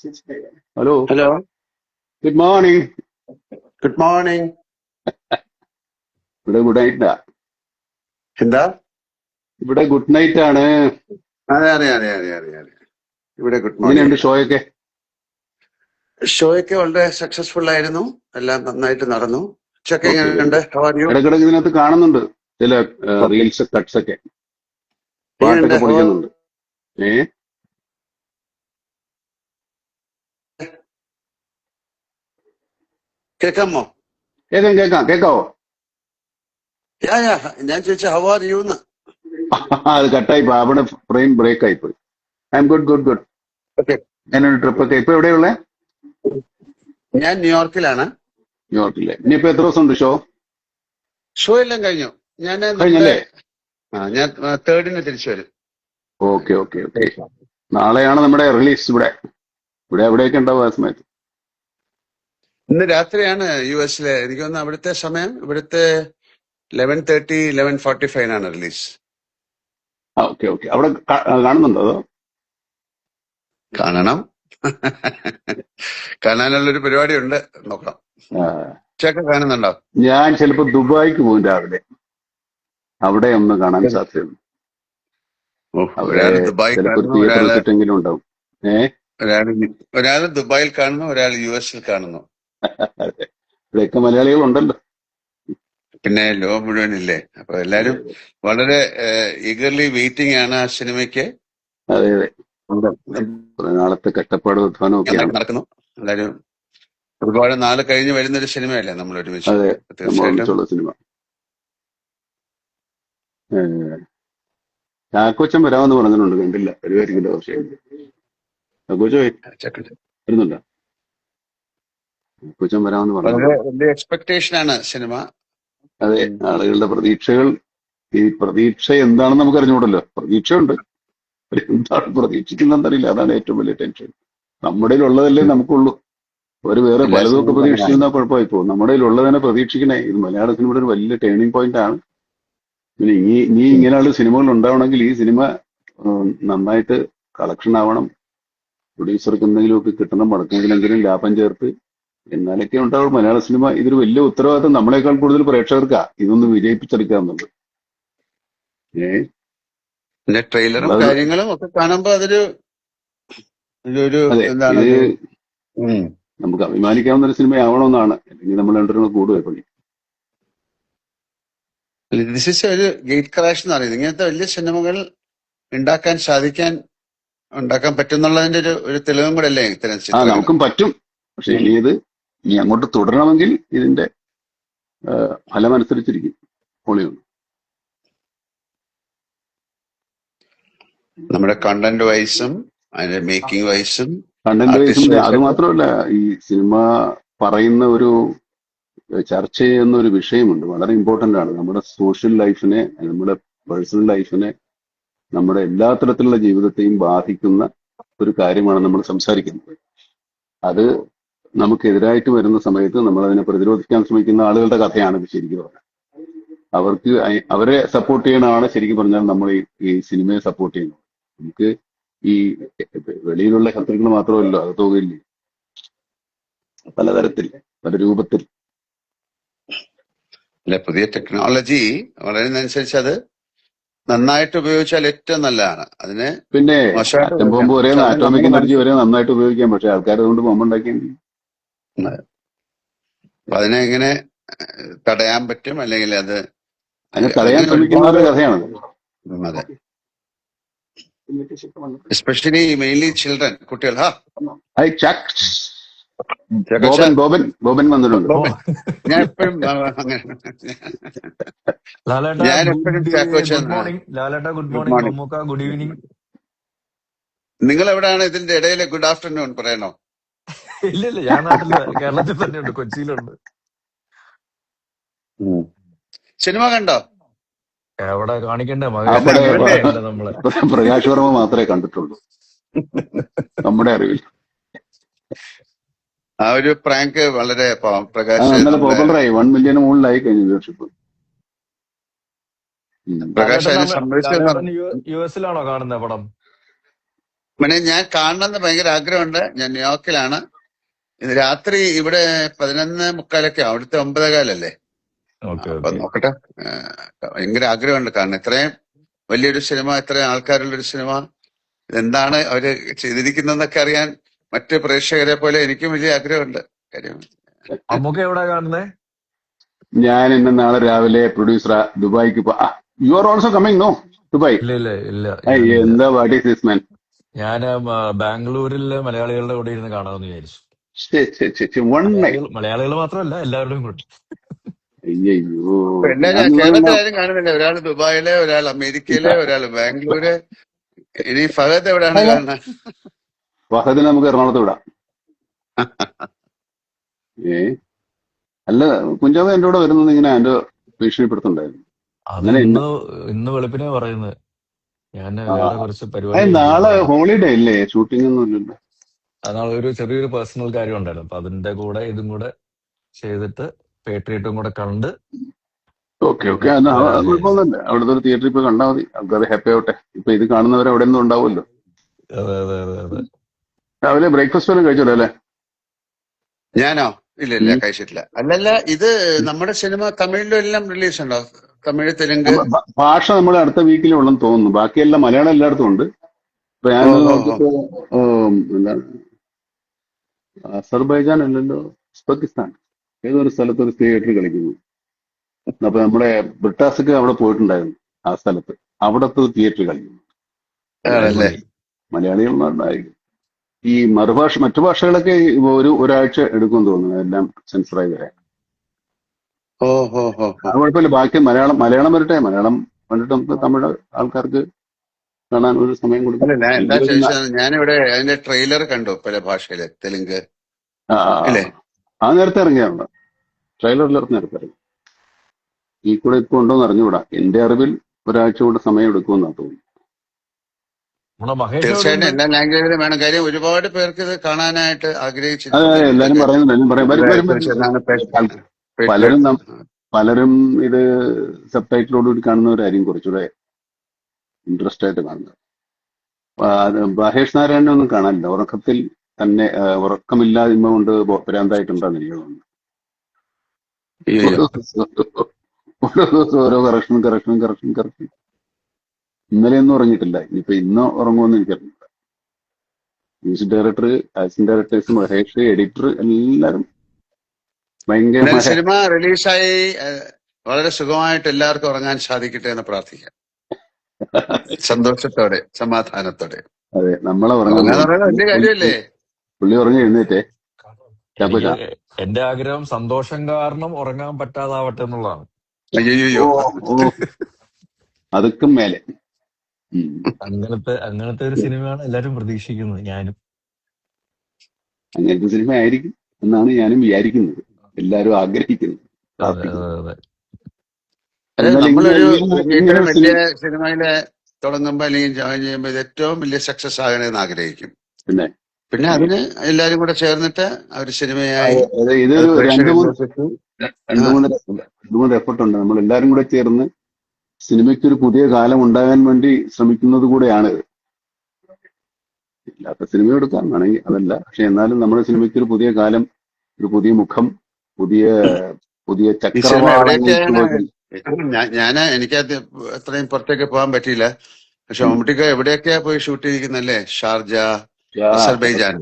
Hello, hello, good morning. Good morning. ഇവിടെ good നൈറ്റാ. എന്താ? ഇവിടെ ഗുഡ് നൈറ്റ് ആണ്. അതെ അതെ അതെ അതെ അതെ അതെ, ഇവിടെ ഗുഡ് മോർണിംഗ് എങ്ങനെയുണ്ട് ആണ്. ഷോയൊക്കെ? ഷോയൊക്കെ വളരെ സക്സസ്ഫുൾ ആയിരുന്നു, എല്ലാം നന്നായിട്ട് നടന്നു. ഉച്ചക്ക് ഓക്കെ, വെരി എങ്ങനെയുണ്ട്? ഗുഡ്. How are you? ഇടക്കിടക്ക് ഇതിനകത്ത് കാണുന്നുണ്ട് ചില ഓക്കെ, റീൽസ് കട്ട്സ് ഒക്കെ, എങ്ങനെയുണ്ട്? പാട്ടൊക്കെ പൊളിക്കുന്നുണ്ട്. ഏ കേൾക്കാമോ? കേൾക്കാം കേൾക്കാം, കേൾക്കാവോ? യാ യാ, ഞാൻ ചോദിച്ച ഹൗ ആർ യു എന്ന്. അത് കട്ടായി പോയി, അവിടെ ഫ്രെയിം ബ്രേക്ക് ആയി പോയി. I M good good good. Okay, എങ്ങനെയുണ്ട് ട്രിപ്പൊക്കെ? ഇപ്പൊ എവിടെയുള്ളേ? ഞാൻ ന്യൂയോർക്കിലാണ്. ന്യൂയോർക്കിലെ. ഇനിയിപ്പോ എത്ര ദിവസം ഉണ്ട് ഷോ? ഷോ എല്ലാം കഴിഞ്ഞു. നമ്മുടെ കഴിഞ്ഞല്ലേ? ഞാൻ 3rd തിരിച്ചു വരും. Okay okay okay. നാളെയാണ് നമ്മുടെ റിലീസ്. ഇവിടെ എവിടെയൊക്കെ ഉണ്ടാവും ആ സമയത്ത്? ഇന്ന് രാത്രിയാണ് US-ലെ. എനിക്ക് തോന്നുന്നു അവിടുത്തെ സമയം ഇവിടുത്തെ 11:30 11:45 റിലീസ്. Okay okay. അവിടെ കാണുന്നുണ്ടോ അതോ? കാണണം. കാണാനുള്ളൊരു പരിപാടി ഉണ്ട്, നോക്കാം. ആ, ഉച്ചയൊക്കെ കാണുന്നുണ്ടോ? ഞാൻ ചിലപ്പോ ദുബായിക്ക് പോകും രാവിലെ. അവിടെ ഒന്ന് കാണാൻ സാധ്യതയുണ്ട്. അവിടെ ഒരാള് ദുബായ് ചിലപ്പോ ഒരു കാണുന്നു, തിയേറ്റർ വെച്ചിട്ടെങ്കിലും ഉണ്ടാവും. ഒരാള് ഒരാള് ദുബായിൽ കാണുന്നു, ഒരാൾ US-ൽ കാണുന്നു. ഇവിടെയൊക്കെ മലയാളികളുണ്ടല്ലോ. പിന്നെ ലോകം മുഴുവനില്ലേ. അപ്പൊ എല്ലാരും വളരെ ഈഗർലി വെയിറ്റിംഗ് ആണ് ആ സിനിമയ്ക്ക്. അതെ അതെ. കുറെ നാളത്തെ കഷ്ടപ്പാടും അധ്വാനം ഒക്കെയാണ്. നടക്കുന്നു. എല്ലാരും ഒരുപാട് നാള് കഴിഞ്ഞ് വരുന്നൊരു സിനിമയല്ലേ നമ്മൾ ഒരുമിച്ച്. അതെ, നമ്മൾ തീർച്ചയായിട്ടും ഒന്നിച്ചുള്ള സിനിമ. ചാക്കോച്ചൻ വരാമെന്ന് പറഞ്ഞിട്ടുണ്ട്, കണ്ടില്ല. വരുമായിരിക്കില്ല. പക്ഷേ ചാക്കോച്ചോ വരുന്നുണ്ടോ? ചാക്കോച്ചൻ വരാമെന്ന് വളരെ പറഞ്ഞിട്ടുണ്ട്. വലിയ എക്സ്പെക്ടേഷൻ ആണ് സിനിമ. അതെ, ആളുകളുടെ പ്രതീക്ഷകൾ. ഈ പ്രതീക്ഷ എന്താണെന്ന് നമുക്ക് അറിഞ്ഞുകൂടല്ലോ. പ്രതീക്ഷയുണ്ട്, എന്താണ് പ്രതീക്ഷിക്കുന്നറിയില്ല. അതാണ് ഏറ്റവും വലിയ ടെൻഷൻ. നമ്മുടെ ഉള്ളതല്ലേ നമുക്കുള്ളൂ. ഒരു വേറെ എല്ലാ പലതും ഒക്കെ സിനിമയും പ്രതീക്ഷിച്ചിരുന്നാൽ അങ്ങനെയാണ്. കുഴപ്പമായി പോകും. നമ്മുടെ ഉള്ളതിനെ പ്രതീക്ഷിക്കണേ. ഇത് മലയാള സിനിമയുടെ ഒരു വലിയ ടേണിംഗ് പോയിന്റ് ആണ്. പിന്നെ ഇനി ഇങ്ങനെയുള്ള സിനിമകൾ ഉണ്ടാവണമെങ്കിൽ ഈ സിനിമ നന്നായിട്ട് കളക്ഷൻ ആവണം. പ്രൊഡ്യൂസർക്ക് എന്തെങ്കിലുമൊക്കെ കിട്ടണം, മുടക്കെങ്കിലെങ്കിലും ലാഭം ചേർത്ത്, എന്നാലൊക്കെ ഉണ്ടാവും മലയാള സിനിമ. ഇതൊരു വലിയ ഉത്തരവാദിത്തം നമ്മളെക്കാൾ കൂടുതൽ പ്രേക്ഷകർക്കാ ഇതൊന്ന് വിജയിപ്പിച്ചെടുക്കുക എന്നുള്ളത്. പിന്നെ ട്രെയിലറും നമ്മളത് കാര്യങ്ങളും ഒക്കെ കാണുമ്പോ അതൊരു ഒരു അതെ, എന്താണ് ഇത് ഒരു നമുക്ക് അഭിമാനിക്കാവുന്ന ഒരു സിനിമയാവണമെന്നാണ്. അല്ലെങ്കിൽ നമ്മൾ രണ്ടുപേരും കൂടുതൽ പണി. ദിസ് ഇസ് ഒരു ഗേറ്റ് ക്രാഷ് എന്ന് പറയുന്നത്. ഇങ്ങനത്തെ വലിയ സിനിമകൾ ഉണ്ടാക്കാൻ പറ്റുന്നുള്ളതിന്റെ ഒരു തെളിവും കൂടെ അല്ലേ ഇത്തരം ചിത്രങ്ങൾ. നമുക്കും പറ്റും. പക്ഷെ ഇനി അങ്ങോട്ട് തുടരണമെങ്കിൽ ഇതിന്റെ ഫലമനുസരിച്ചിരിക്കും. പൊളിയുണ്ട്. നമ്മുടെ കണ്ടന്റ് വൈസും അതിന്റെ മേക്കിംഗ് വൈസും കണ്ടന്റ് വൈസും. ആർട്ടിസ്റ്റ് അത് വൈസും. മാത്രമല്ല, ഈ സിനിമ പറയുന്ന ഒരു ചർച്ച ചെയ്യുന്ന ഒരു വിഷയമുണ്ട്, വളരെ ഇമ്പോർട്ടന്റ് ആണ്. നമ്മുടെ സോഷ്യൽ ലൈഫിനെ, നമ്മുടെ പേഴ്സണൽ ലൈഫിനെ, നമ്മുടെ എല്ലാ തരത്തിലുള്ള ജീവിതത്തെയും ബാധിക്കുന്ന ഒരു കാര്യമാണ് നമ്മൾ സംസാരിക്കുന്നത്. അത് നമുക്കെതിരായിട്ട് വരുന്ന സമയത്ത് നമ്മൾ അതിനെ പ്രതിരോധിക്കാൻ ശ്രമിക്കുന്ന ആളുകളുടെ കഥയാണ് ഇത് ശരിക്കും പറഞ്ഞാൽ. അവരെ സപ്പോർട്ട് ചെയ്യണമാണ് ശരിക്കും പറഞ്ഞാൽ നമ്മൾ ഈ സിനിമയെ സപ്പോർട്ട് ചെയ്യുന്നത്. നമുക്ക് ഈ വെളിയിലുള്ള ശത്രുക്കൾ മാത്രമല്ലോ, അത് തോന്നില്ലേ, പലതരത്തിൽ, പല രൂപത്തിൽ. അല്ലെ, പുതിയ ടെക്നോളജി വളരുന്നതനുസരിച്ച് അത് നന്നായിട്ട് ഉപയോഗിച്ചാൽ ഏറ്റവും നല്ലതാണ്. അതിന് പിന്നെ മോശമായിട്ട് ആറ്റം ഉപയോഗിക്കാം. ബോംബ് വരെ, പക്ഷെ അത് ആറ്റോമിക് നമ്മൾ എനർജി വരെ നന്നായിട്ട് ഉപയോഗിക്കാം. പക്ഷെ ആൾക്കാർ അതുകൊണ്ട് ബോംബ് ഉണ്ടാക്കിയെങ്കിൽ അതിനെ എങ്ങനെ തടയാൻ പറ്റും, അല്ലെങ്കിൽ അതിനെ തടയാൻ അങ്ങനെ ഒരുപാട്. ശ്രമിക്കുന്നവരുടെ കഥയാണത്. അതെ, എസ്പെഷ്യലി മെയിൻലി ചിൽഡ്രൻ, കുട്ടികൾ. ബോബൻ ബോബൻ ബോബൻ വന്നിട്ടുണ്ട്. ഞാൻ എപ്പോഴും അങ്ങനെ ലാലേട്ട, ഞാൻ എപ്പോഴും ചാക്കോച്ചൻ. ഗുഡ് മോർണിംഗ് ലാലേട്ട. Good good morning morning. Mammukka. Good evening. നിങ്ങൾ എവിടെയാണ് ഇതിന്റെ ഇടയിൽ ഗുഡ് ആഫ്റ്റർനൂൺ പറയണോ? ഇല്ല, ഞാൻ നാട്ടില് കേരളത്തിൽ തന്നെയുണ്ട്, കൊച്ചിയിലുണ്ട്. സിനിമ കണ്ടോ? എവിടെ കാണിക്കണ്ടേ അവിടെ മകനെ, നമ്മളെ പ്രകാശ് വർമ്മ മാത്രമേ കണ്ടിട്ടുള്ളൂ നമ്മുടെ അറിവിൽ. ആ ഒരു പ്രാങ്ക് വളരെ പ്രകാശ് നല്ല പോപ്പുലറായി. 1 മില്യന് മുകളിലായി കഴിഞ്ഞ വ്യൂവർഷിപ്പ്. പ്രകാശ് അതിനെ സംബന്ധിച്ച് യുഎസിലാണോ കാണുന്ന പടം? ഞാൻ കാണണമെന്ന് ഭയങ്കര ആഗ്രഹമുണ്ട്. ഞാൻ ന്യൂയോർക്കിലാണ്. ഇത് രാത്രി ഇവിടെ 11:45 അവിടുത്തെ 9:15 ഓക്കെ അപ്പൊ ഓക്കെ. നോക്കട്ടെ. ഭയങ്കര ആഗ്രഹമുണ്ട് കാണാൻ. ഇത്രയും വലിയൊരു സിനിമ, ഇത്രയും ആൾക്കാരുള്ളൊരു സിനിമ, ഇതെന്താണ് അവര് ചെയ്തിരിക്കുന്നതെന്നൊക്കെ അറിയാൻ മറ്റ് പ്രേക്ഷകരെ പോലെ എനിക്കും വലിയ ആഗ്രഹമുണ്ട്. കാര്യം അമ്മൊക്കെ എവിടാ കാണുന്നേ? ഞാൻ ഇന്ന് നാളെ രാവിലെ പ്രൊഡ്യൂസർ ദുബായിക്ക് you are also coming no Dubai? ഇല്ല ഇല്ല ഇല്ല, ഞാനില്ല. എന്താ വാട്ട് ഈസ് ദിസ് മാൻ? ഞാൻ ബാംഗ്ലൂരിലെ മലയാളികളുടെ കൂടെ ഇരുന്ന് കാണാമെന്ന് വിചാരിച്ചു. One night. മലയാളികൾ മാത്രമല്ല, എല്ലാവരുടെയും കൂടെ. അയ്യോ, പിന്നെ ഞാൻ കേരളത്തിൽ ആരും കാണുന്നില്ല. ഒരാൾ ദുബായില്, ഒരാൾ അമേരിക്കയില്, ഒരാൾ ബാംഗ്ലൂര്. ഇനി ഫഹദ് എവിടെയാണ് കാണുന്നത്? ഫഹദിനെ നമുക്ക് എറണാകുളത്ത് വിടാം. ഏ അല്ല, കുഞ്ചാവ് എന്റെ കൂടെ വരുന്നത് ഇങ്ങനെ എന്റെ ഭീഷണിപ്പെടുത്തുണ്ടായിരുന്നു. അത് അങ്ങനെ ഇന്ന് വെളുപ്പിനെ പറയുന്നത്. ഞാൻ വേറെ കുറച്ച് പരിപാടി നാളെ ഹോളിഡേ ഇല്ലേ? ഷൂട്ടിംഗ് ഒന്നും ഇല്ലല്ലോ. നാളെ ഒരു ചെറിയൊരു പേഴ്സണൽ കാര്യം ഉണ്ടായിരുന്നു. അപ്പൊ അതിന്റെ കൂടെ ഇതും കൂടെ ചെയ്തിട്ട് പേട്രിയറ്റും കൂടെ കണ്ട്. ഓക്കെ ഓക്കെ, കുഴപ്പമൊന്നുമില്ല. അവിടുത്തെ ഒരു തിയേറ്ററിൽ പോയി കണ്ടാൽ മതി. ആൾക്കാർ ഹാപ്പി ആവട്ടെ. ഇപ്പൊ ഇത് കാണുന്നവർ അവിടെ ഒന്നും ഉണ്ടാവുമല്ലോ. അതെ അതെ അതെ അതെ. രാവിലെ ബ്രേക്ക്ഫാസ്റ്റ് വല്ലതും കഴിച്ചല്ലോ അല്ലേ? ഞാനോ? ഇല്ല, കഴിച്ചിട്ടില്ല. അല്ലല്ല, ഇത് നമ്മുടെ സിനിമ തമിഴിലും എല്ലാം റിലീസ് ഉണ്ടോ? തമിഴ്, തെലുങ്ക് ഭാഷ നമ്മൾ അടുത്ത വീക്കിലേ ഉള്ളെന്ന് തോന്നുന്നു. ബാക്കിയെല്ലാം മലയാളം എല്ലായിടത്തും ഉണ്ട്. ഇപ്പൊ ഞാൻ നോക്കിയപ്പോ എന്താണ്, അസർബൈജാൻ അല്ലല്ലോ, ഉസ്ബെക്കിസ്ഥാൻ ഏതൊരു സ്ഥലത്ത് ഒരു തിയേറ്ററിൽ കളിക്കുന്നു. അപ്പൊ നമ്മുടെ ബ്രിട്ടാസൊക്കെ അവിടെ പോയിട്ടുണ്ടായിരുന്നു. ആ സ്ഥലത്ത് അവിടത്തെ തിയേറ്ററിൽ കളിക്കുന്നു. ആണല്ലേ? മലയാളികളുണ്ടായിരിക്കും. ഈ മറ്റു ഭാഷകളൊക്കെ ഒരാഴ്ച എടുക്കുമെന്ന് തോന്നുന്നു എല്ലാം സെൻസറായി വരാൻ. അത് കുഴപ്പമില്ല. ബാക്കി മലയാളം വരട്ടെ. മലയാളം കണ്ടിട്ട് നമുക്ക് തമിഴ് ആൾക്കാർക്ക് കാണാൻ ഒരു സമയം കൊടുക്കും. അല്ല, എന്താ ചോദിച്ചത്, ഞാനിവിടെ അതിന്റെ ട്രെയിലർ കണ്ടു പല ഭാഷയില്. തെലുങ്ക് അല്ലേ? ആ നേരത്തെ ഇറങ്ങിയാണ്. ട്രെയിലറിലിറങ്ങി നേരത്തെ ഇറങ്ങി. ഈ കൂടെ ഇപ്പൊ ഉണ്ടോന്ന് അറിഞ്ഞുകൂടാ. എന്റെ അറിവിൽ ഒരാഴ്ച കൊണ്ട് സമയം എടുക്കുമെന്നാണ് തോന്നുന്നു. തീർച്ചയായിട്ടും എല്ലാ ലാംഗ്വേജിലും വേണം. കാര്യം ഒരുപാട് പേർക്ക് ഇത് കാണാനായിട്ട് അതെ, എല്ലാരും പറയുന്നുണ്ട്. പലരും ഇത് സബ് ടൈറ്റിലോടുകൂടി കാണുന്നവരായിരിക്കും കുറച്ചുകൂടെ ഇൻട്രസ്റ്റ് ആയിട്ട് കാണുന്നത്. മഹേഷ് നാരായണനെ ഒന്നും കാണാനില്ല. ഉറക്കത്തിൽ തന്നെ ഉറക്കമില്ലായ്മ കൊണ്ട് ഭ്രാന്തായിട്ടുണ്ടെന്ന് എനിക്ക് തോന്നുന്നു. ഓരോ ദിവസം ഓരോ കറക്ഷൻ. ഇന്നലെയൊന്നും ഉറങ്ങിയിട്ടില്ല. ഇനിയിപ്പോ ഇന്ന് ഉറങ്ങുമെന്ന് എനിക്കറിയില്ല. Music director, assistant directors, Mahesh, editor എല്ലാരും ഭയങ്കരമായ. സിനിമ റിലീസായി വളരെ സുഖമായിട്ട് എല്ലാവർക്കും ഉറങ്ങാൻ സാധിക്കട്ടെ എന്ന് പ്രാർത്ഥിക്കാം. സന്തോഷത്തോടെ, സമാധാനത്തോടെ. അതെ, നമ്മളെ വലിയ കാര്യമല്ലേ? പുള്ളി ഉറങ്ങി എഴുന്നേറ്റേ. എന്റെ ആഗ്രഹം സന്തോഷം കാരണം ഉറങ്ങാൻ പറ്റാതാവട്ടെ എന്നുള്ളതാണ്. അയ്യോ, അതുക്കും മേലെ അങ്ങനത്തെ ഒരു സിനിമയാണ് എല്ലാരും പ്രതീക്ഷിക്കുന്നത്. ഞാനും അങ്ങനത്തെ സിനിമ ആയിരിക്കും എന്നാണ് ഞാനും വിചാരിക്കുന്നത്, എല്ലാരും ആഗ്രഹിക്കുന്നത്. നമ്മളൊരു ഏറ്റവും വലിയ സിനിമയില് തുടങ്ങുമ്പോ അല്ലെങ്കിൽ ജോയിൻ ചെയ്യുമ്പോ ഇത് ഏറ്റവും വലിയ സക്സസ് ആകണമെന്ന് ആഗ്രഹിക്കും. പിന്നെ അതിന് എല്ലാരും കൂടെ ചേർന്നിട്ട് ഒരു സിനിമയായി ഇതൊരു രണ്ടു മൂന്ന് എഫർട്ട് ഉണ്ട്. നമ്മൾ എല്ലാരും കൂടെ ചേർന്ന് സിനിമയ്ക്ക് ഒരു പുതിയ കാലം ഉണ്ടാകാൻ വേണ്ടി ശ്രമിക്കുന്നത് കൂടെയാണ്. ഇല്ലാത്ത സിനിമ എടുക്കാൻ വേണമെങ്കിൽ അതല്ല, പക്ഷെ എന്നാലും നമ്മുടെ സിനിമയ്ക്ക് ഒരു പുതിയ കാലം, ഒരു പുതിയ മുഖം, പുതിയ ചക്രവാളങ്ങൾ. എനിക്ക് അത്രയും പുറത്തേക്ക് പോകാൻ പറ്റിയില്ല. പക്ഷെ മമ്മൂട്ടിക്ക് എവിടെയൊക്കെയാ പോയി ഷൂട്ട് ചെയ്തിരിക്കുന്നല്ലേ? Sharjah, Azerbaijan.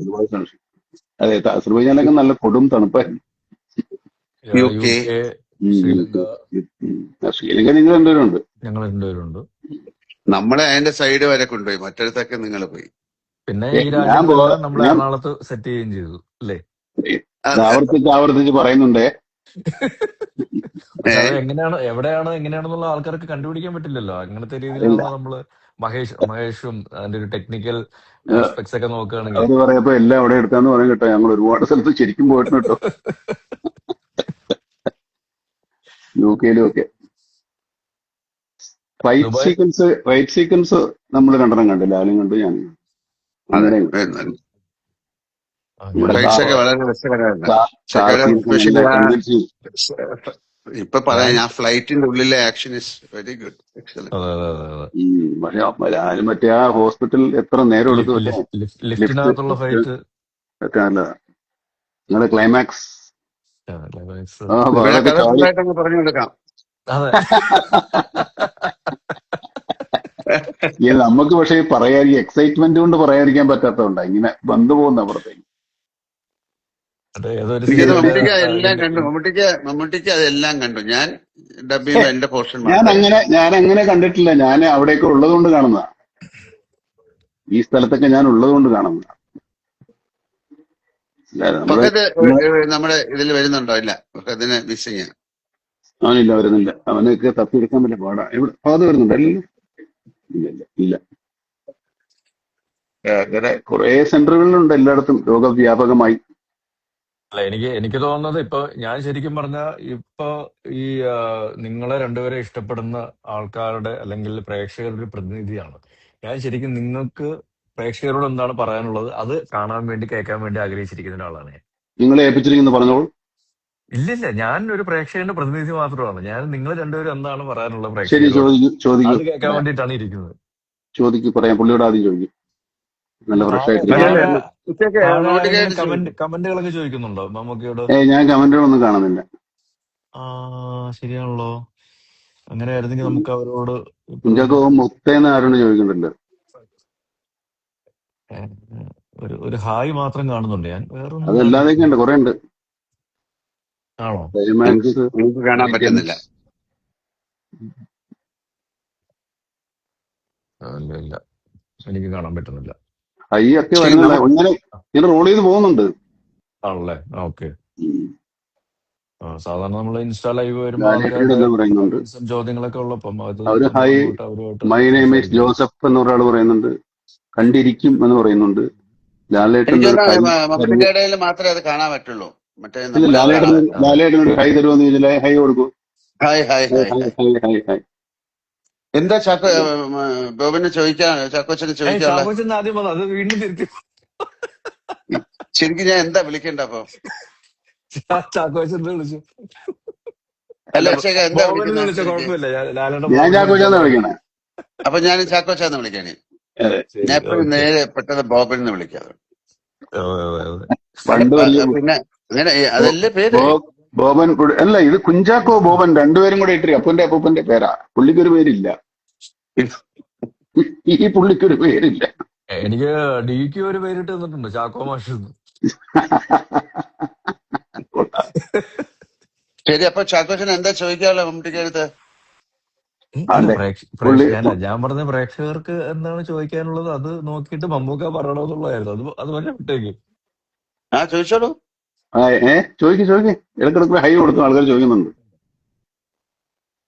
അതെ, അസർബൈജാനിലൊക്കെ നല്ല കൊടും തണുപ്പായിരുന്നു. UK, ശ്രീലങ്ക നിങ്ങൾ രണ്ടുപേരുണ്ട്. ഞങ്ങൾ രണ്ടുപേരുണ്ട്. നമ്മളെ അതിന്റെ സൈഡ് വരെ കൊണ്ടുപോയി, മറ്റൊരുത്തൊക്കെ നിങ്ങൾ പോയി. പിന്നെ ഈ രാജ്യങ്ങളെല്ലാം നമ്മൾ എറണാകുളത്ത് സെറ്റ് ചെയ്യുകയും ചെയ്തു അല്ലേ? ആവർത്തിച്ച് പറയുന്നുണ്ടേ. എങ്ങനെയാണെന്നുള്ള ആൾക്കാർക്ക് കണ്ടുപിടിക്കാൻ പറ്റില്ലല്ലോ. അങ്ങനത്തെ രീതിയിലാണ് നമ്മള് മഹേഷും അതിന്റെ ഒരു ടെക്നിക്കൽ ആസ്പെക്ട്സ് ഒക്കെ നോക്കുകയാണെങ്കിൽ. അത് പറയപ്പോ എല്ലാം അവിടെ എടുക്കാന്ന് പറയാൻ കേട്ടോ. ഞങ്ങൾ ഒരുപാട് സ്ഥലത്ത് ശരിക്കും പോയിട്ടുണ്ട് കേട്ടോ, UK-ലും ഒക്കെ. ഫൈറ്റ് സീക്വൻസ് നമ്മൾ രണ്ടെണ്ണം കണ്ടു, ലാലും കണ്ടു, ഞാനും. ഇപ്പൊ പറയാം, ഞാൻ ഞാൻ ഫ്ലൈറ്റിന്റെ ഉള്ളിലെ action is very good, excellent. അതെ അതെ അതെ അതെ പക്ഷെ ഞാനും മറ്റേ ആ ഹോസ്പിറ്റൽ എത്ര നേരം എടുത്തു പക്ഷേ ലിഫ്റ്റ് ലിഫ്റ്റിനകത്തുള്ള ഫൈറ്റ് ഒക്കെ നല്ലതാ. നിങ്ങളുടെ ക്ലൈമാക്സ് ക്ലൈമാക്സ് അപ്പൊ ഇവിടെ അതൊക്കെ കഥ ചാടി ഫുള്ളായിട്ട് അങ്ങ് പറഞ്ഞു കൊടുക്കാം. അതെ ഈ നമുക്ക് പക്ഷേ പറയാൻ ഈ എക്സൈറ്റ്മെന്റ് കൊണ്ട് പറയാതിരിക്കാൻ പറ്റാത്തതുകൊണ്ടാ ഇങ്ങനെ വന്നു പോകുന്ന അപ്പുറത്തേക്ക്. മറ്റേ ഏതൊരു എനിക്കത് ഇത് സീരിയല് മമ്മൂട്ടിക്ക് അതെല്ലാം കണ്ടു, മമ്മൂട്ടിക്ക് അതെല്ലാം കണ്ടു. ഞാൻ ഡബ് ഛേ, ചെയ്യുമ്പോ എന്റെ പോർഷൻ മാത്രമേ ഞാൻ അങ്ങനെ കണ്ടിട്ടില്ല. ഞാൻ അവിടെയൊക്കെ ഉള്ളത് കൊണ്ട് കാണുന്ന, ഈ സ്ഥലത്തൊക്കെ ഞാൻ ഉള്ളത് കൊണ്ട് കാണുന്ന. നമ്മള് ഫഹദ് നമ്മള് നമ്മുടെ ഇതിൽ വരുന്നുണ്ടോ? ഇല്ല, ഫഹദിന് മിസ്സിങ്. അവനില്ല, വരുന്നില്ല. അവനൊക്കെ തപ്പിയെടുക്കാൻ പറ്റില്ല, പാടാ. ഇവിടെ അത് വരുന്നുണ്ട്? ഇല്ല ഇല്ല ഇല്ല ഇല്ല. അങ്ങനെ കുറെ സെന്ററുകളിലുണ്ട് എല്ലായിടത്തും രോഗവ്യാപകമായി. അല്ല എനിക്ക് തോന്നുന്നത് ഇപ്പൊ ഞാൻ ശരിക്കും പറഞ്ഞ ഇപ്പൊ ഈ നിങ്ങളെ രണ്ടുപേരെ ഇഷ്ടപ്പെടുന്ന ആൾക്കാരുടെ അല്ലെങ്കിൽ പ്രേക്ഷകരുടെ ഒരു പ്രതിനിധിയാണ് ഞാൻ. ശരിക്കും നിങ്ങൾക്ക് പ്രേക്ഷകരോട് എന്താണ് പറയാനുള്ളത് അത് കാണാൻ വേണ്ടി കേൾക്കാൻ വേണ്ടി ആഗ്രഹിച്ചിരിക്കുന്ന ഒരാളാണ് ഞാൻ. നിങ്ങളെ ഏൽപ്പിച്ചിരിക്കുന്നു, പറഞ്ഞോളൂ. ഇല്ലില്ല, ഞാൻ ഒരു പ്രേക്ഷകന്റെ പ്രതിനിധി മാത്രമാണ്. ഞാൻ നിങ്ങൾ രണ്ടുപേരും എന്താണ് പറയാനുള്ളത് ശരി, പ്രേക്ഷകരോട് ചോദിക്കൂ അത് കേൾക്കാൻ പറയാം. വേണ്ടിയിട്ടാണ് ഇരിക്കുന്നത്. പറയാം. പുള്ളിയോട് ആദ്യം ചോദിക്കും, നല്ല ഫ്രഷ് താഴെ ആയിട്ടിരിക്കും. താഴെ ഉച്ചയ്ക്ക് താഴെ ഇങ്ങനെ മമ്മൂട്ടിക്കായിട്ട് ചോദിക്കും. കമന്റുകളൊക്കെ ചോദിക്കുന്നുണ്ടോ മമ്മൂക്കയോട്? ഞാൻ കമന്റുകളൊന്നും കാണുന്നില്ല. ആ ശരിയാണല്ലോ. അങ്ങനെയായിരുന്നെങ്കിൽ നമുക്ക് അവരോട് ഇപ്പൊ കുഞ്ചാക്കോ മുത്തേന്ന് ആരോട് ചോദിക്കുന്നുണ്ട്. ഏഹ്, ഒരു ഹായ് മാത്രം കാണുന്നുണ്ട് ഞാൻ, വേറൊന്നും അതല്ലാതെയൊക്കെ കാണുന്നില്ല. ഉണ്ട്, കുറെ ഉണ്ട്. ആണോ? എനിക്ക് ക്ലൈമാക്സ്, എനിക്ക് കാണാൻ പറ്റുന്നില്ല. ഐറ്റംസ്. ഇല്ല ഇല്ല, എനിക്ക് കാണാൻ പറ്റുന്നില്ല. ഹൈ ഒക്കെ ശരി, വരുന്നില്ല, നമുക്ക് ഇങ്ങനെ റോൾ ചെയ്ത് പോകുന്നുണ്ട്. ആണല്ലേ? ഓക്കെ. ഉം. സാധാരണ നമ്മൾ ഇൻസ്റ്റാ ലൈവ് വരുമ്പോൾ ലാലേട്ടനോട് ആൾക്കാരുടെ എന്താ പറയുന്നുണ്ട്? കമന്റ്സും ചോദ്യങ്ങളൊക്കെ ഉള്ളപ്പം അത് അവര് നമ്മൾ ഹൈ, അങ്ങോട്ട് അവരുമായിട്ട് മൈ നെയിം ഈസ് സംസാരിക്കുന്നു. ജോസഫ് എന്ന് ഒരാൾ പറയുന്നുണ്ട്. കണ്ടിരിക്കും എന്ന് പറയുന്നുണ്ട്. ലാലേട്ടൻ എനിക്ക് ഒരു ഹൈ തരുമോ? മമ്മൂട്ടിയുടെ ഇടയിൽ മാത്രമേ അത് കാണാൻ പറ്റുള്ളൂ. മറ്റേ ഇല്ല, നമ്മുടെ അതെ അതെ ലാലേട്ടനൊരു ഹൈ തരുമോന്ന് ചോദിച്ചാൽ ഹൈ കൊടുക്കൂ. Hi hi high hi high hi. High high high. എന്താ ബോബിന് ചാക്കോച്ചന് ചോദിക്കാനുള്ള? ചാക്കോച്ചൻ ആദ്യം വന്നു, അത് വീണ്ടും തിരുത്തി. ശരിക്കും ഞാൻ എന്താ വിളിക്കണ്ട അപ്പൊ? ചാക്കോച്ചൻ വിളിച്ചു, അല്ല, അല്ല, അക്ഷയ എന്താ ബോബനും വിളിക്കുന്ന വിളിച്ച ശരിക്ക്? കുഴപ്പമില്ല. ലാലേട്ടൻ ഞാൻ ബോബനെ ചാക്കോച്ചാന്ന് വിളിച്ചാലും വിളിക്കണേ. കുഴപ്പമില്ല. അപ്പൊ ഞാൻ ചാക്കോച്ചാന്ന് വിളിക്കാനേ. അതെ. ശരി, ഞാൻ എപ്പോഴും ഓക്കെ. നേരെ പെട്ടെന്ന് ബോബനെന്ന് വിളിക്കാറ്. പണ്ട് വലിയ പിന്നെ അങ്ങനെ ബോ- അതല്ലേ പേര്. ബോ- ബോബൻ അല്ല, ഇത് കുഞ്ചാക്കോ ബോബൻ രണ്ടുപേരും കൂടെ ഇട്ട് അപ്പന്റെ അപ്പൂപ്പന്റെ പേരാ. പുള്ളിക്കൊരു പേരില്ല. ഈ പുള്ളിക്കൊരു പേരില്ല. എനിക്ക് ഡിക്ക് ഒരു പേരിട്ട് തന്നിട്ടുണ്ട്, ചാക്കോ മാഷ് എന്ന്. ശരി, അപ്പൊ ചാക്കോച്ചൻ എന്താ ചോദിക്കാനുള്ള മമ്മൂട്ടിക്ക് അടുത്ത്? അല്ല അതെ, പുള്ളി ഞാൻ പറഞ്ഞ പ്രേക്ഷകർക്ക് എന്താണ് ചോദിക്കാനുള്ളത് അത് നോക്കിയിട്ട് മമ്മൂക്ക പറയണമെന്നുള്ളതായിരുന്നു. അത് പറഞ്ഞ വിട്ടേക്ക്. ചോദിച്ചോളൂ. ചോദിക്ക്. ഇടക്കിടക്ക് ഹൈ കൊടുക്കും, ആൾക്കാർ ചോദിക്കുന്നുണ്ട്.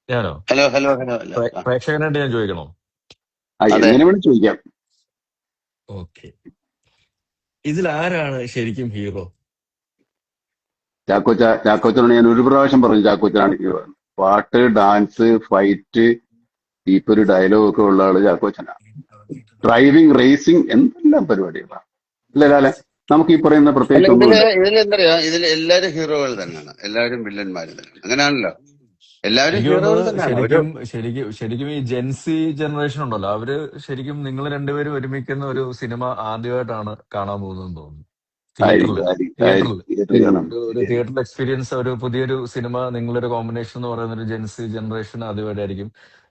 ഞാനോ? ഹലോ ഹലോ ഹലോ അല്ല. പ്രേക്ഷകനായിട്ട് ഞാൻ ചോദിക്കണോ? അതെ. എങ്ങനെ വേണം ചോദിക്കാം. ഓക്കെ. ഇതിൽ ആരാണ് ശരിക്കും ഹീറോ? ചാക്കോച്ചനോട് ഞാൻ ഒരു പ്രാവശ്യം പറഞ്ഞു, ചാക്കോച്ചനാണ് ഹീറോ. പാട്ട്, ഡാൻസ്, ഫൈറ്റ്, ഇപ്പൊ ഒരു ഡയലോഗ് ഒക്കെ ഉള്ള ആള് ചാക്കോച്ചനാ. ഡ്രൈവിംഗ്, റേസിംഗ്, എന്തെല്ലാം പരിപാടികളാണ്. അല്ലേ ലാലെ? നമുക്ക് ഈ പറയുന്ന അല്ല, പ്രത്യേകിച്ച് ഇതില് ഒന്നുമില്ല. ഇതിലെന്തറിയോ, ഇതിൽ എല്ലാവരും ഹീറോകൾ തന്നെയാണ്, എല്ലാവരും വില്ലന്മാര് തന്നെയാണ്. അങ്ങനെയാണല്ലോ, എല്ലാവരും എനിക്ക് ഹീറോകൾ തോന്നുന്നത് തന്നെയാണ്. ഒരു ശരിക്കും ഈ ജെൻസി ജനറേഷൻ ഉണ്ടല്ലോ, അവര് ശരിക്കും നിങ്ങൾ രണ്ടുപേരും ഒരുമിക്കുന്ന ഒരു സിനിമ ആദ്യമായിട്ടാണ് കാണാൻ പോകുന്നതെന്ന് തോന്നുന്നു. തിയേറ്ററിൽ തിയേറ്ററിലാണ്. ഒരു തിയേറ്ററിൽ എക്സ്പീരിയൻസ്, ഒരു പുതിയൊരു സിനിമ, നിങ്ങളൊരു കോമ്പിനേഷൻ എന്ന് പറയുന്ന ഒരു ജെൻസി ജനറേഷൻ ആദ്യമായിട്ടായിരിക്കും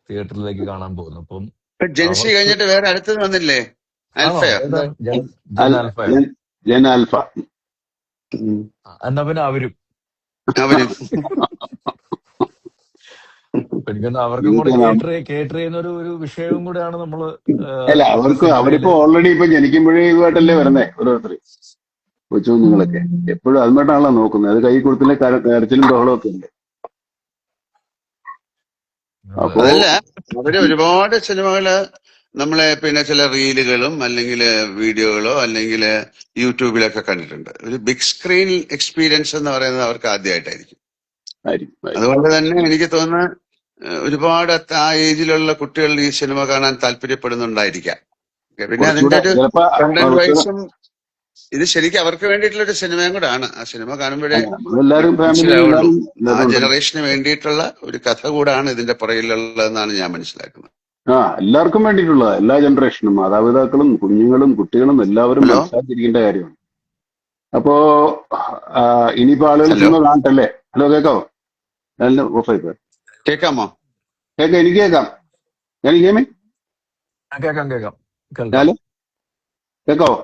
തിയേറ്ററിലേക്ക് കാണാൻ പോകുന്നത്. അപ്പം ജെൻസി അവർക്ക് കഴിഞ്ഞിട്ട് വേറെ അടുത്തത് വന്നില്ലേ? ആണോ? ആൽഫയോ എന്താ? ഏതാണ്? ജൻ ആൽഫയോ? ജൻ ആൽഫ. എന്നാ പിന്നെ അവരും. അവരും എനിക്കൊന്ന് അവർക്കും കൂടെ കേട്ടർ ചെയ്യുന്ന ഒരു വിഷയവും കൂടെയാണ് നമ്മള് അല്ല, ഒരു സിനിമയില്. അവരിപ്പോ ഓൾറെഡി ഇപ്പൊ ജനിക്കുമ്പോഴേ ഇതുമായിട്ടല്ലേ വരുന്നേ ഓരോരുത്തർ, കൊച്ചു കുഞ്ഞുങ്ങളൊക്കെ. എപ്പോഴും അതുമായിട്ടാണല്ലോ നോക്കുന്നത്. അത് കൈ കൊടുത്തില്ലേ കരച്ചിലും ബഹളവും ഒക്കെ ഉണ്ട്. അപ്പോ അതല്ല, അവര് ഒരുപാട് സിനിമകള് നമ്മളെ പിന്നെ ചില റീലുകളും അല്ലെങ്കിൽ വീഡിയോകളോ അല്ലെങ്കിൽ യൂട്യൂബിലൊക്കെ കണ്ടിട്ടുണ്ട്. ഒരു ബിഗ് സ്ക്രീൻ എക്സ്പീരിയൻസ് എന്ന് പറയുന്നത് അവർക്ക് ആദ്യമായിട്ടായിരിക്കും. അതുകൊണ്ട് തന്നെ എനിക്ക് തോന്നുന്നു ഒരുപാട് ആ ഏജിലുള്ള കുട്ടികൾ ഈ സിനിമ കാണാൻ താല്പര്യപ്പെടുന്നുണ്ടായിരിക്കാം. പിന്നെ അതിന്റെ ഒരു കണ്ടന്റ് വൈസും ഇത് ശരിക്കും അവർക്ക് വേണ്ടിയിട്ടുള്ള ഒരു സിനിമയും കൂടെ ആണ്. ആ സിനിമ കാണുമ്പോഴേ നമ്മളെല്ലാരും ഫാമിലി മനസ്സിലാവുള്ളൂ. എല്ലാരും ആ എല്ലാരും ഉണ്ട്. ജനറേഷന് വേണ്ടിയിട്ടുള്ള ഒരു കഥ കൂടാണ് ഇതിന്റെ പുറകിലുള്ളതെന്നാണ് ഞാൻ മനസ്സിലാക്കുന്നത്. എല്ലാവർക്കും വേണ്ടിയിട്ടുള്ള എല്ലാ ജനറേഷനും മാതാപിതാക്കളും കുഞ്ഞുങ്ങളും കുട്ടികളും എല്ലാവരും ഹലോ മനസ്സിലാക്കിയിരിക്കേണ്ട കാര്യമാണ്. അപ്പോ ഇനിയിപ്പോ ആളുകൾ ഹലോ സിനിമ കാണട്ടല്ലേ? ഹലോ, കേക്കാവോ? എല്ലാം ഓഫായി പോയി. കേൾക്കാമോ? കേക്കാം, എനിക്ക് കേക്കാം. ഞാൻ കേമേ കേൾക്കാം കേൾക്കാം കേൾക്കാം. ഞാല് കേക്കാവോ?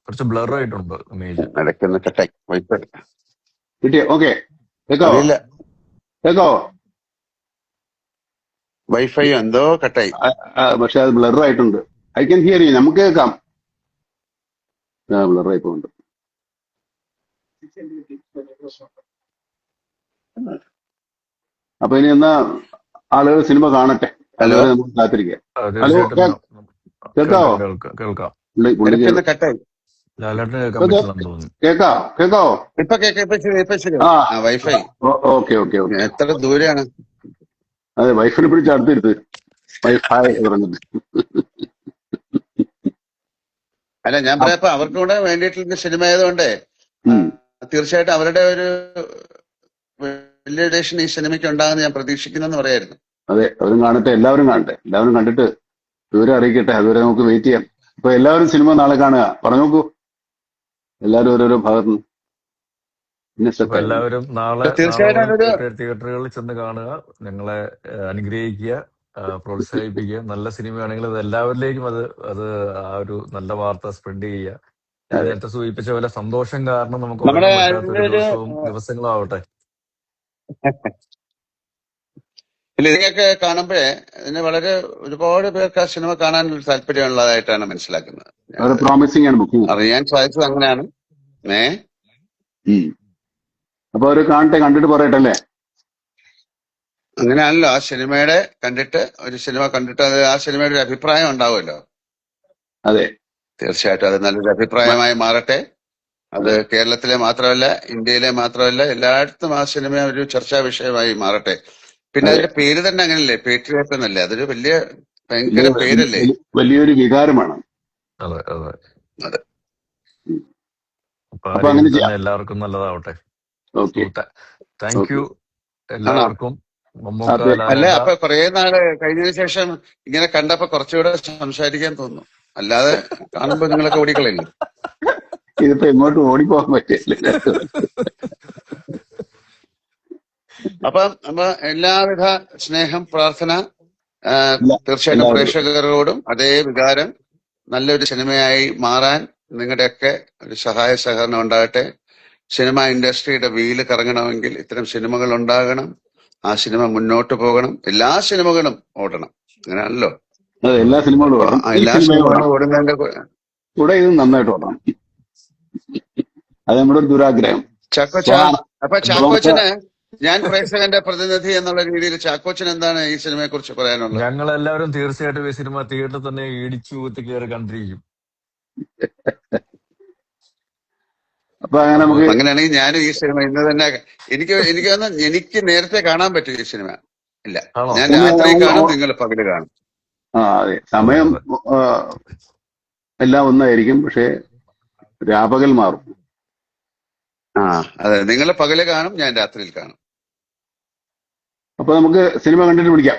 കുറച്ച് ബ്ലർ ആയിട്ടുണ്ട് ഇമേജ്. ഇടയ്ക്കൊന്ന് കട്ടായി വൈഫൈ കിട്ടിയോ? ഓക്കെ, കേക്കാവോ? അറിയില്ല, കേക്കാവോ? വൈഫൈ എന്തോ കട്ടായി. പക്ഷെ അത് ബ്ലർ ആയിട്ടുണ്ട്. I can hear you. നമുക്ക് കേൾക്കാം. ബ്ലർ ആയി പോകുന്നുണ്ട്. അപ്പൊ ഇനി എന്നാ ആളുകൾ സിനിമ കാണട്ടെ, ഹലോ അതുവരെ നമുക്ക് കാത്തിരിക്കാം. ഹലോ, തീർച്ചയായിട്ടും കേക്കാവോ? കേൾക്കാം. പുള്ളിക്ക് ഇടയ്ക്കൊന്ന് കട്ടായി. ലാലേട്ടന് കേൾക്കാൻ പറ്റില്ലെന്ന് തോന്നുന്നു. കേക്കാവോ? ഇപ്പൊ കേൾക്കാം, ഇപ്പൊ ശരി. ആ, ആ വൈഫൈ ഓക്കെ ഓക്കെ ഓക്കെ. എത്ര ദൂരെയാണ്? അതെ, വൈഫിനെ പിടിച്ച് അടുത്തിരുത്ത്. വൈഫൈ പറഞ്ഞിട്ട്. അല്ല, ഞാൻ പറയാം, അപ്പൊ അവർക്കും കൂടെ വേണ്ടിയിട്ടുള്ള സിനിമ ആയതുകൊണ്ട് ഉം. തീർച്ചയായിട്ടും അവരുടെ ഒരു വാലിഡേഷൻ ഈ സിനിമയ്ക്ക് ഉണ്ടാകുന്ന ഞാൻ പ്രതീക്ഷിക്കുന്നെന്ന് പറയായിരുന്നു. അതെ, അവരും കാണട്ടെ, എല്ലാവരും കാണട്ടെ, എല്ലാവരും കണ്ടിട്ട് വിവരം അറിയിക്കട്ടെ. അതുവരെ നമുക്ക് വെയിറ്റ് ചെയ്യാം. അപ്പൊ എല്ലാവരും സിനിമ നാളെ കാണുക. പറഞ്ഞു നോക്കൂ, എല്ലാവരും ഓരോരോ ഭാഗത്ത് നിന്ന്. പിന്നെ അപ്പൊ സെറ്റായി. എല്ലാവരും നാളെ അപ്പൊ തീർച്ചയായിട്ടും മുതൽ അതൊരു തിയേറ്ററുകളിൽ ചെന്ന് കാണുക, ഞങ്ങളെ അനുഗ്രഹിക്കുക, പ്രോത്സാഹിപ്പിക്കുക. നല്ല സിനിമയാണെങ്കിൽ അത് എല്ലാവരിലേക്കും അത് അത് ആ ഒരു നല്ല വാർത്ത സ്പ്രെഡ് ചെയ്യുക. അതെ, നേരത്തെ സൂചിപ്പിച്ച പോലെ സന്തോഷം കാരണം നമുക്ക് നമ്മുടെ ഉറങ്ങാൻ പറ്റാത്ത അതിന്റെ ഒരു ഒരു ദിവസങ്ങളും ആവട്ടെ. ഇല്ല, ഇതിനൊക്കെ കാണുമ്പോഴേ ഇതിന് വളരെ ഒരുപാട് പേർക്ക് ആ സിനിമ കാണാൻ ഒരു താല്പര്യമുള്ളതായിട്ടാണ് മനസ്സിലാക്കുന്നത്. അവരെ പ്രോമിസിംഗ് ആണ് ബുക്കിംഗ്. അറിയാൻ സാധിച്ചത് അങ്ങനെയാണ്. അപ്പൊ അവര് കാണട്ടെ, കണ്ടിട്ട് പറയട്ടെ അല്ലേ? അങ്ങനെയാണല്ലോ ആ സിനിമയുടെ കണ്ടിട്ട്, ഒരു സിനിമ കണ്ടിട്ട് അത് ആ സിനിമയുടെ ഒരു അഭിപ്രായം ഉണ്ടാവുമല്ലോ. അതെ, തീർച്ചയായിട്ടും അത് നല്ലൊരു അഭിപ്രായമായി മാറട്ടെ. അത് അതെ, കേരളത്തിലെ മാത്രമല്ല, ഇന്ത്യയിലെ മാത്രമല്ല, എല്ലായിടത്തും ആ സിനിമ ഒരു ചർച്ചാ വിഷയമായി മാറട്ടെ. പിന്നെ അതെ. അതിന്റെ പേര് തന്നെ അങ്ങനല്ലേ, പേട്രിയോട്ട് എന്നല്ലേ? അതൊരു വലിയ ഭയങ്കര വലിയ പേരല്ലേ? വലിയൊരു വികാരമാണ്. അതെ അതെ. അതെ. ഉം. അപ്പൊ ആ അപ്പൊ രീതിയിൽ അങ്ങനെ തന്നെ ചെയ്യാം. എല്ലാവർക്കും നല്ലതാവട്ടെ. Okay thank you okay. ആണോ? എല്ലാവർക്കും. മമ്മൂക്ക, അതെ, അല്ല, ലാലേട്ട, അപ്പൊ കുറെ നാള് കഴിഞ്ഞതിന് ശേഷം ഇങ്ങനെ കണ്ടപ്പോ കുറച്ചുകൂടെ സംസാരിക്കാൻ തോന്നുന്നു. അല്ലാതെ കാണുമ്പോ നിങ്ങളൊക്കെ ഓടിക്കളയില്ലേ? ഇതിപ്പോ എങ്ങോട്ട് ഓടിപ്പോകാൻ പറ്റില്ല. അപ്പൊ എല്ലാവിധ സ്നേഹം, പ്രാർത്ഥന തീർച്ചയായിട്ടും എല്ലാവരും പ്രേക്ഷകരോടും അതേ വികാരം നല്ലൊരു സിനിമയായി മാറാൻ നിങ്ങളുടെയൊക്കെ ഒരു സഹായ സഹകരണം ഉണ്ടാകട്ടെ. സിനിമ ഇൻഡസ്ട്രിയുടെ വീല് കറങ്ങണമെങ്കിൽ ഇത്തരം സിനിമകൾ ഉണ്ടാകണം. ആ സിനിമ മുന്നോട്ട് പോകണം. എല്ലാ സിനിമകളും ഓടണം. അങ്ങനെയാണല്ലോ. അതെ, എല്ലാ സിനിമകളും അപ്പൊ ഓടണം. ഈ എല്ലാ സിനിമയും സിനിമകളും ഓടണം. ഓടുന്നതിന്റെ കൂടെ ഇത് നന്നായിട്ട് ഓടണം. അത് നമ്മുടെ ഒരു ദുരാഗ്രഹം. ചാക്കോച്ച, അപ്പൊ നമുക്ക് ചാക്കോച്ചന് ഞാൻ പ്രേക്ഷകന്റെ പ്രതിനിധി എന്നുള്ള രീതിയിൽ ചാക്കോച്ചൻ എന്താണ് ഈ സിനിമയെ കുറിച്ച് പറയാനുള്ളത്? ഞങ്ങളെല്ലാവരും തീർച്ചയായിട്ടും ഈ സിനിമ തിയേറ്ററിൽ തന്നെ ഇടിച്ചു ഊത്തി കയറി കണ്ടിരിക്കും. അപ്പൊ അങ്ങനെ നമുക്ക് അങ്ങനെയാണെങ്കിൽ ഞാനും ഈ സിനിമ ഇന്ന് തന്നെ എനിക്ക് നേരത്തെ കാണാൻ പറ്റും ഈ സിനിമ. ഇല്ല, ആണോ? ഞാൻ രാത്രി കാണും, നിങ്ങൾ പകല് കാണും. അതെ, സമയം എല്ലാം ഒന്നായിരിക്കും, പക്ഷെ രാപകൽ മാറും. അതെ, നിങ്ങൾ പകല് കാണും, ഞാൻ രാത്രിയിൽ കാണും. അപ്പൊ നമുക്ക് സിനിമ കണ്ടിട്ട് പിടിക്കാം.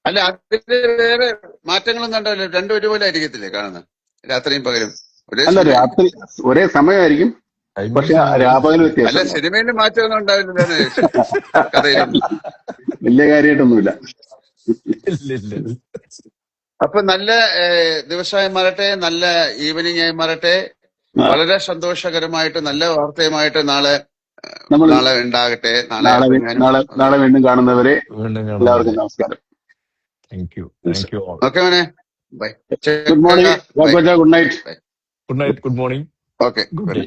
അല്ല, അതില് വേറെ മാറ്റങ്ങളൊന്നും ഉണ്ടാവില്ല. രണ്ടും ഒരുപോലെ ആയിരിക്കത്തില്ലേ കാണുന്നത്? രാത്രിയും പകലും ഒരേ അല്ല, സമയം. രാത്രി ഒരേ സമയമായിരിക്കും, പക്ഷെ രാപകൽ അല്ല, വ്യത്യാസം. സിനിമയിൽ മാറ്റമൊന്നും ഉണ്ടാവില്ല, കഥയിലൊന്നും. വലിയ കാര്യമായിട്ടൊന്നുമില്ല. അപ്പൊ നല്ല ദിവസമായി മാറട്ടെ, നല്ല ഈവനിങ് ആയി മാറട്ടെ. വളരെ സന്തോഷകരമായിട്ട് നല്ല വാർത്തയുമായിട്ട് നാളെ ഉണ്ടാകട്ടെ. നാളെ വീണ്ടും കാണുന്നവരെ എല്ലാവർക്കും നമസ്കാരം. ഓക്കെ മോനെ, bye. Good morning. Good night. Good night. Good morning. Okay, good day.